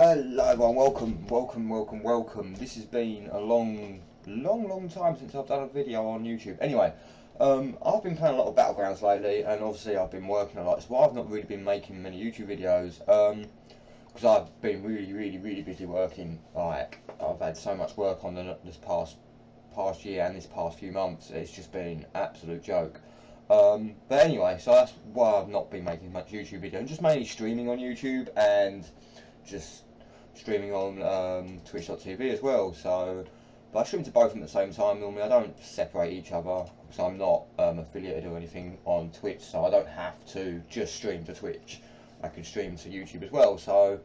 Hello everyone, welcome. This has been a long time since I've done a video on YouTube. Anyway, I've been playing a lot of Battlegrounds lately, and obviously I've been working a lot, so I've not really been making many YouTube videos, because I've been really busy working. Like, I've had so much work on this past year and this past few months. It's just been an absolute joke. But anyway, so that's why I've not been making much YouTube video, and just mainly streaming on YouTube and just streaming on twitch.tv as well. So, but I stream to both of them at the same time. Normally I don't separate each other because I'm not affiliated or anything on Twitch, so I don't have to just stream to Twitch. I can stream to YouTube as well. So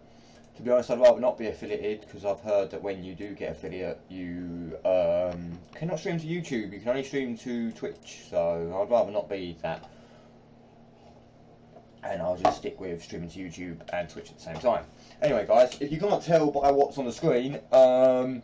to be honest, I'd rather not be affiliated, because I've heard that when you do get affiliate, you cannot stream to YouTube. You can only stream to Twitch. So I'd rather not be that, and I'll just stick with streaming to YouTube and Twitch at the same time. Anyway guys, if you can't tell by what's on the screen, the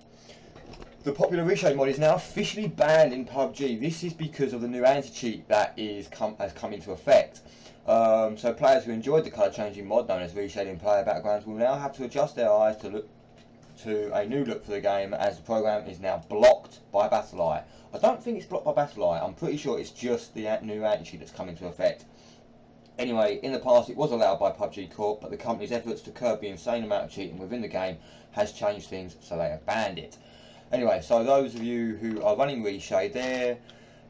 popular Reshade mod is now officially banned in PUBG. This is because of the new anti-cheat that has come into effect. So players who enjoyed the colour changing mod known as Reshade in Player Battlegrounds will now have to adjust their eyes to look to a new look for the game, as the program is now blocked by BattleEye. I don't think it's blocked by BattleEye. I'm pretty sure it's just the new anti-cheat that's come into effect. Anyway, in the past it was allowed by PUBG Corp, but the company's efforts to curb the insane amount of cheating within the game has changed things, so they have banned it. Anyway, so those of you who are running Reshade, there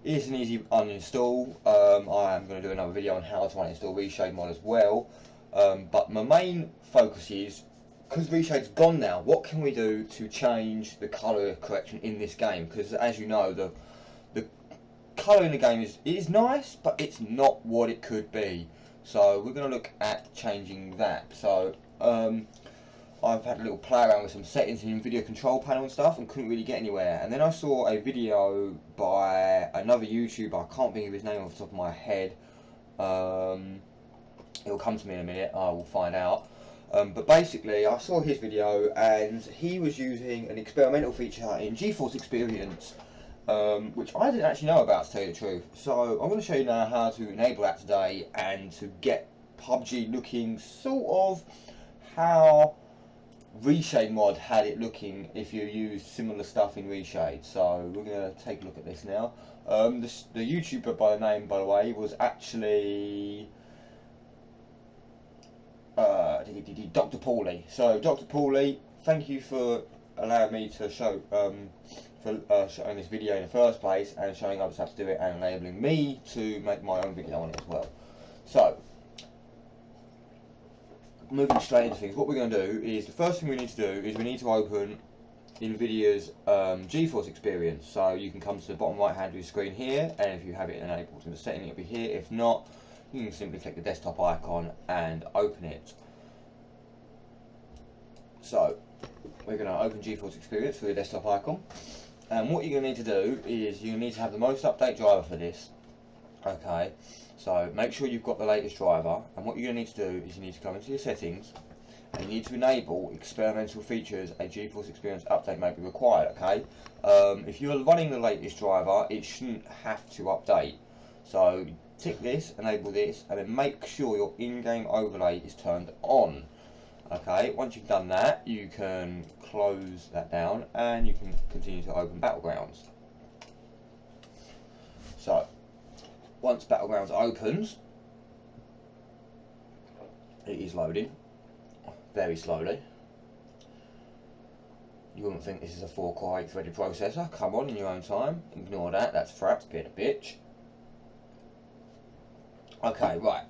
is an easy uninstall. I am going to do another video on how to uninstall Reshade mod as well. But my main focus is, because Reshade's gone now, what can we do to change the colour correction in this game? Because as you know, the colour in the game is nice, but it's not what it could be. So we're going to look at changing that. So I've had a little play around with some settings in Nvidia control panel and stuff, and couldn't really get anywhere. And then I saw a video by another YouTuber. I can't think of his name off the top of my head. It'll come to me in a minute. I will find out. But basically, I saw his video, and he was using an experimental feature in GeForce Experience, which I didn't actually know about, to tell you the truth. So I'm going to show you now how to enable that today, and to get PUBG looking sort of how Reshade mod had it looking if you use similar stuff in Reshade. So we're going to take a look at this now. The YouTuber by the name, by the way, was actually Dr. Paulie. So Dr. Paulie, thank you for allowing me to show showing this video in the first place, and showing others how to do it, and enabling me to make my own video on it as well. So moving straight into things, what we're going to do is, the first thing we need to do is we need to open Nvidia's GeForce Experience. So you can come to the bottom right hand of your screen here, and if you have it enabled in the setting, it'll be here. If not, you can simply click the desktop icon and open it. So we're going to open GeForce Experience through the desktop icon, and what you're going to need to do is you need to have the most update driver for this. Okay, so make sure you've got the latest driver, and what you're going to need to do is you need to go into your settings, and you need to enable experimental features. A GeForce Experience update may be required. Okay, if you're running the latest driver, it shouldn't have to update. So tick this, enable this, and then make sure your in-game overlay is turned on. Okay, once you've done that, you can close that down, and you can continue to open Battlegrounds. So once Battlegrounds opens, it is loading very slowly. You wouldn't think this is a 4-core 8-threaded processor. Come on, in your own time. Ignore that, that's Fraps being a bitch. Okay, right.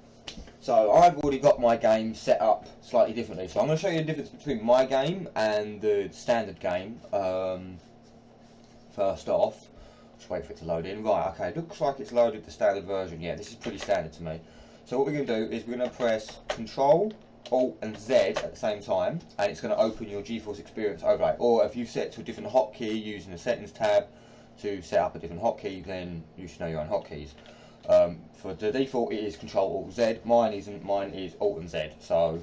So I've already got my game set up slightly differently. So I'm going to show you the difference between my game and the standard game. First off, just wait for it to load in. Right, okay, looks like it's loaded the standard version. Yeah, this is pretty standard to me. So what we're going to do is we're going to press Control, Alt and Z at the same time, and it's going to open your GeForce Experience overlay. Or if you've set it to a different hotkey using the Settings tab to set up a different hotkey, then you should know your own hotkeys. For the default, it is Control Alt Z. Mine isn't. Mine is Alt and Z. So,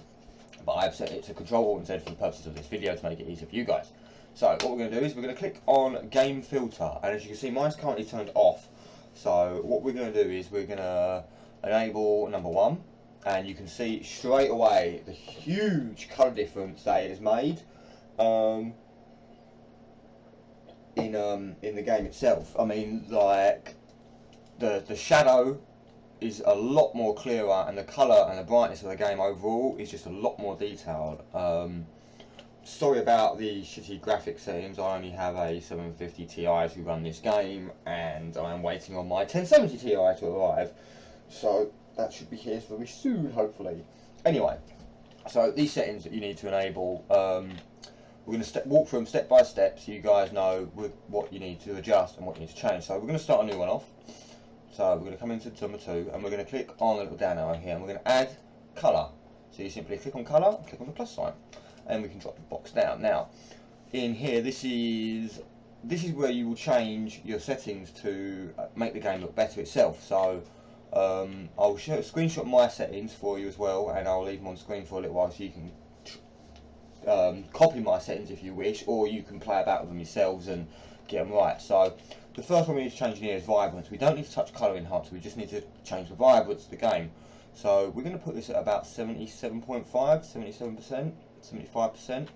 but I've set it to Control Alt and Z for the purposes of this video to make it easier for you guys. So what we're going to do is we're going to click on Game Filter, and as you can see, mine's currently turned off. So what we're going to do is we're going to enable number 1, and you can see straight away the huge colour difference that it has made in the game itself. I mean, like the shadow is a lot more clearer, and the colour and the brightness of the game overall is just a lot more detailed. Sorry about the shitty graphic settings. I only have a 750 Ti to run this game, and I am waiting on my 1070 Ti to arrive, so that should be here very soon, hopefully. Anyway, so these settings that you need to enable, we're going to walk through them step by step so you guys know what you need to adjust and what you need to change. So we're going to start a new one off. So we're going to come into number 2, and we're going to click on the little down arrow here, and we're going to add colour. So you simply click on colour, click on the plus sign, and we can drop the box down. Now, in here, this is where you will change your settings to make the game look better itself. So I'll screenshot my settings for you as well, and I'll leave them on screen for a little while so you can copy my settings if you wish, or you can play about with them yourselves and get them right. So the first one we need to change in here is vibrance. We don't need to touch colour enhancer, we just need to change the vibrance of the game. So we're going to put this at about 77.5, 77%, 75%,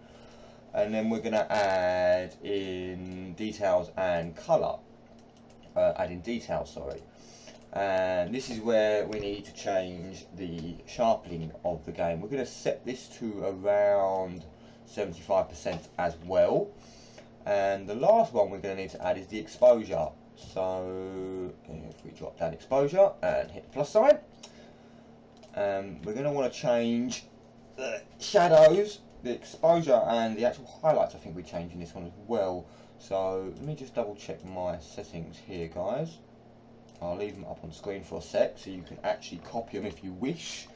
and then we're going to add in details and colour. Add in details, sorry. And this is where we need to change the sharpening of the game. We're going to set this to around 75% as well. And the last one we're going to need to add is the exposure. So if we drop down exposure and hit the plus sign, we're going to want to change the shadows, the exposure, and the actual highlights. I think we change in this one as well. So let me just double check my settings here, guys. I'll leave them up on screen for a sec so you can actually copy them if you wish.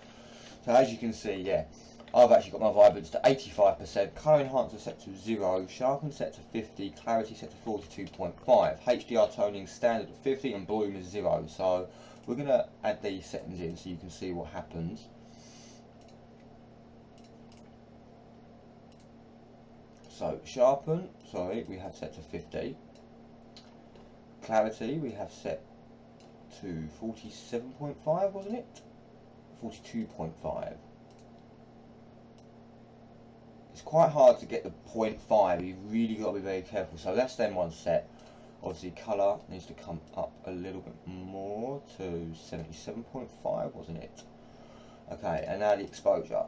So as you can see, yeah, I've actually got my vibrance to 85%, colour enhancer set to 0, sharpen set to 50, clarity set to 42.5, HDR toning standard at 50, and bloom is 0. So we're going to add these settings in so you can see what happens. So sharpen, sorry, we have set to 50. Clarity we have set to 47.5, wasn't it? 42.5. It's quite hard to get the 0.5, you've really got to be very careful. So that's then one set. Obviously colour needs to come up a little bit more to 77.5, wasn't it? Okay, and now the exposure.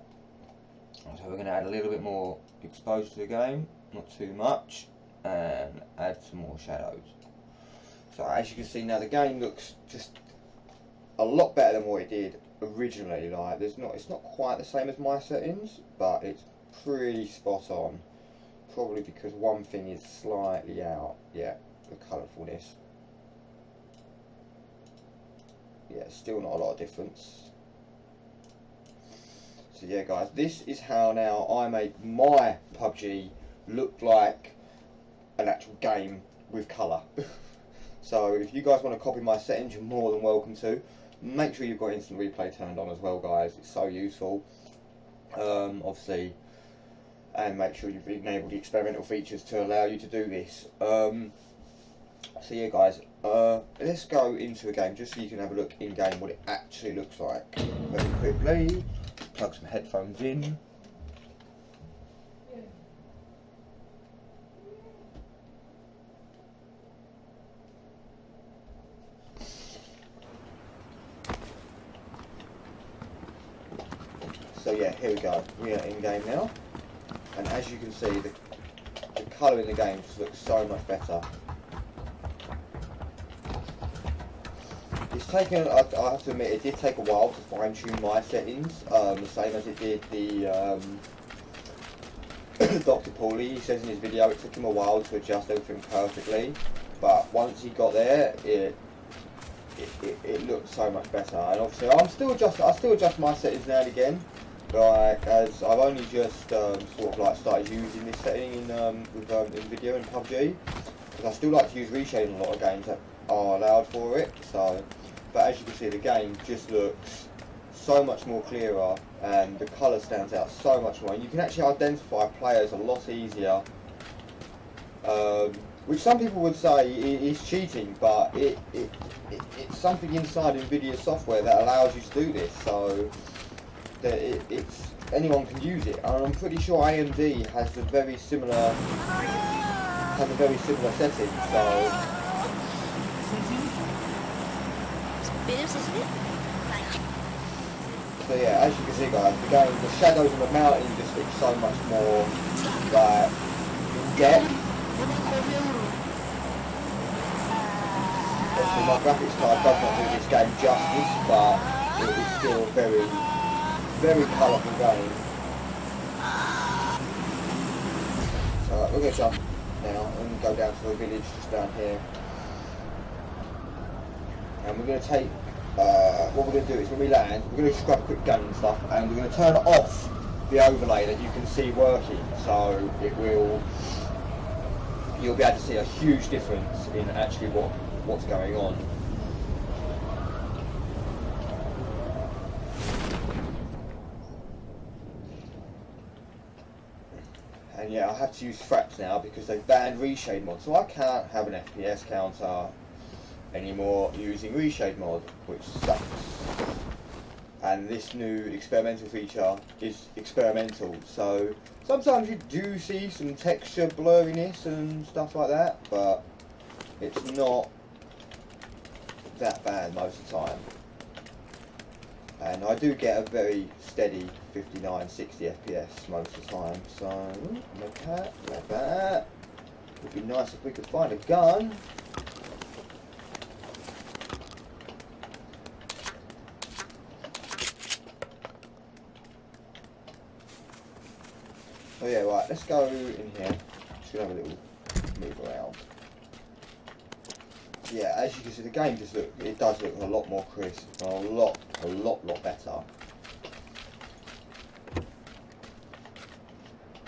So we're going to add a little bit more exposure to the game, not too much, and add some more shadows. So as you can see now, the game looks just a lot better than what it did originally. Like it's not quite the same as my settings, but it's pretty spot on. Probably because one thing is slightly out. Yeah, the colourfulness. Yeah, still not a lot of difference. So yeah, guys, this is how now I make my PUBG look like an actual game with colour. So if you guys want to copy my settings, you're more than welcome to. Make sure you've got instant replay turned on as well, guys. It's so useful. Obviously, and make sure you've enabled the experimental features to allow you to do this. So yeah, guys, let's go into a game just so you can have a look in game what it actually looks like. Very quickly, plug some headphones in. So yeah, here we go. We are in game now, and as you can see, the colour in the game just looks so much better. It's taken, I have to admit, it did take a while to fine tune my settings, the same as it did the Dr. Paulie. He says in his video it took him a while to adjust everything perfectly, but once he got there, it looked so much better. And obviously, I still adjust my settings now and again. Like, as I've only just sort of like started using this setting in with Nvidia and PUBG, because I still like to use Reshade in a lot of games that are allowed for it. So, but as you can see, the game just looks so much more clearer, and the colour stands out so much more. And you can actually identify players a lot easier, which some people would say is cheating, but it's something inside Nvidia software that allows you to do this. So that it's anyone can use it. And I'm pretty sure AMD has a very similar setting. So yeah, as you can see, guys, the shadows on the mountain just look so much more like in depth. Obviously, my graphics card does not do this game justice, but it is still a very, very colourful game. So we're going to jump now and go down to the village just down here. And we're going to take, what we're going to do is when we land, we're going to just grab a quick gun and stuff, and we're going to turn off the overlay that you can see working, so you'll be able to see a huge difference in actually what's going on. And yeah, I have to use fraps now because they've banned Reshade mod, so I can't have an FPS counter anymore using Reshade mod, which sucks. And this new experimental feature is experimental, so sometimes you do see some texture blurriness and stuff like that, but it's not that bad most of the time. And I do get a very steady 59, 60 FPS most of the time, so like that. Would be nice if we could find a gun. Oh yeah, right, let's go in here. Just gonna have a little move around. Yeah, as you can see, the game just it does look a lot more crisp, a lot better.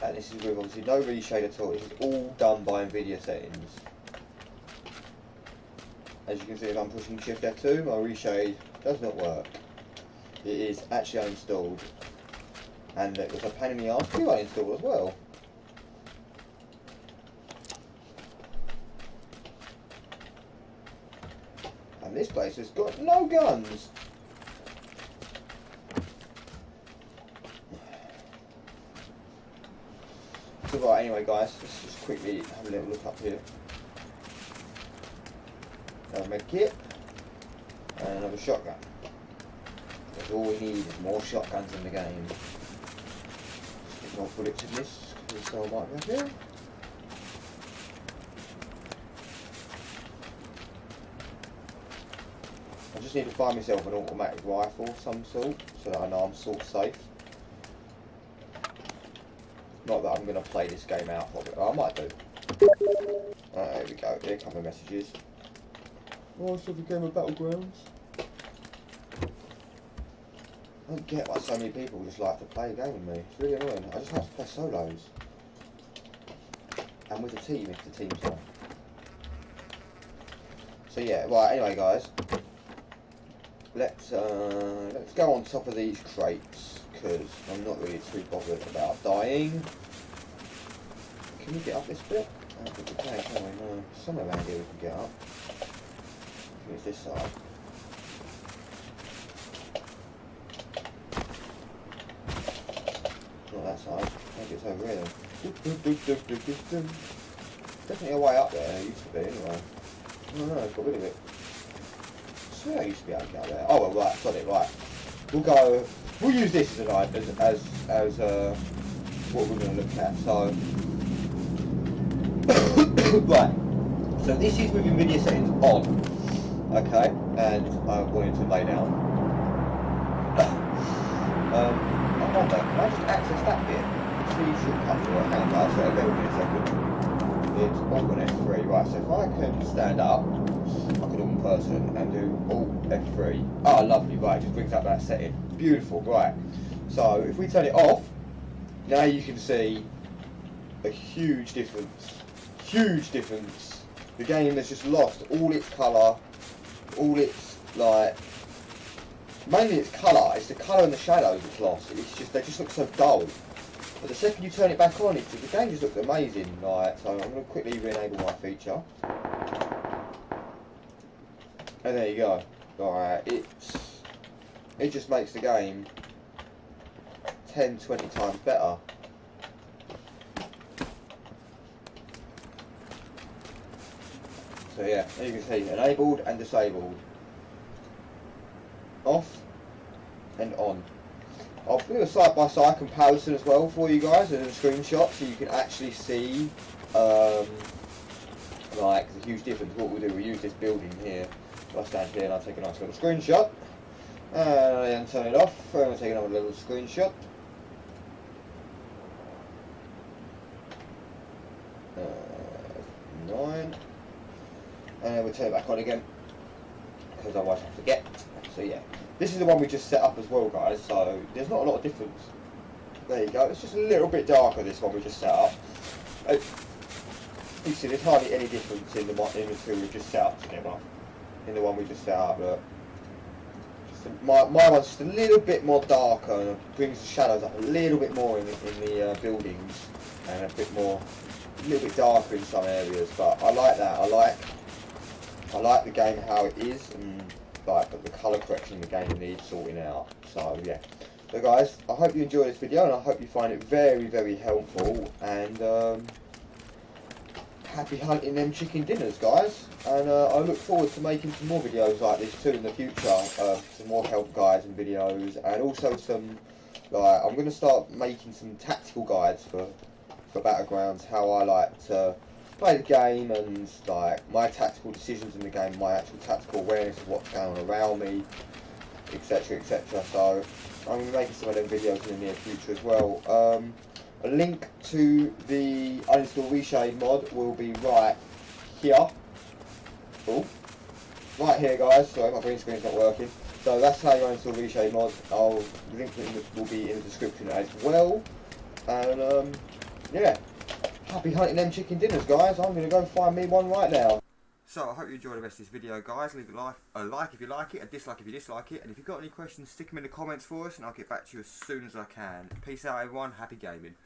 And this is with obviously no reshade at all. This is all done by Nvidia settings. As you can see, if I'm pushing Shift F2, my reshade does not work. It is actually uninstalled. And it was a pain in the arse to uninstall as well. And this place has got no guns. So right, anyway guys, let's just quickly have a little look up here. Another med kit. And another shotgun. That's all we need is more shotguns in the game. More bullets in this, because it's so might be up here. I just need to find myself an automatic rifle of some sort, so that I know I'm sort of safe. Not that I'm going to play this game out for it, I might do. There we go, here come the messages. Oh, it's the game of Battlegrounds. I don't get why so many people just like to play a game with me. It's really annoying. I just like to play solos. And with a team if the team's on. So yeah, right, anyway guys. Let's go on top of these crates, because I'm not really too bothered about dying. Can we get up this bit? I don't think we can we? No. Somewhere around here we can get up. I think it's this side. Not that side. Maybe it's over here then. Definitely a way up there. It used to be anyway. Oh no, I've got rid of it. I swear I used to be able to get up there. Oh well, right, got it. Right. We'll use this as what we're going to look at. So right. So this is with Nvidia settings on. Okay, and I wanted to lay down. I wonder, can I just access that bit? See shortcut for it. Hang on guys, bear with me a second. It's Alt and F3, right, so if I can stand up, like a normal person, and do Alt F3. Ah, lovely, right, it just brings up that setting. Beautiful, right. So, if we turn it off, now you can see a huge difference. Huge difference. The game has just lost all its colour, all its, like, mainly its colour. It's the colour and the shadows it's lost. It's just, they just look so dull. But the second you turn it back on, the game just looks amazing. Right, so I'm going to quickly re-enable my feature. And there you go. Alright, it just makes the game 10, 20 times better. So yeah, as you can see, enabled and disabled. Off and on. I'll do a side-by-side comparison as well for you guys and a screenshot so you can actually see like the huge difference. What we'll do, we'll use this building here. So I stand here and I'll take a nice little screenshot. And then turn it off and I'll take another little screenshot. 9. And then we'll turn it back on again, because otherwise I forget. So yeah, this is the one we just set up as well, guys, so there's not a lot of difference. There you go, it's just a little bit darker, this one we just set up. You see, there's hardly any difference in the two we just set up together. In the one we just set up, look. My one's just a little bit more darker and brings the shadows up a little bit more in the buildings, and a little bit darker in some areas. But I like that. I like the game how it is, and like the colour correction in the game needs sorting out. So yeah. So guys, I hope you enjoy this video and I hope you find it very, very helpful. And happy hunting them chicken dinners, guys. And I look forward to making some more videos like this too in the future. Some more help guides and videos, and also some I'm going to start making some tactical guides for Battlegrounds, how I like to play the game, and like my tactical decisions in the game, my actual tactical awareness of what's going on around me, etc, etc. So I'm going to be making some of them videos in the near future as well. A link to the uninstall Reshade mod will be right here. Oh, right here, guys. Sorry, my green screen's not working. So that's how you uninstall Reshade mod. I'll link it will be in the description as well. And yeah, happy hunting them chicken dinners, guys. I'm gonna go find me one right now. So I hope you enjoyed the rest of this video, guys. Leave a like if you like it, a dislike if you dislike it, and if you've got any questions, stick them in the comments for us, and I'll get back to you as soon as I can. Peace out, everyone. Happy gaming.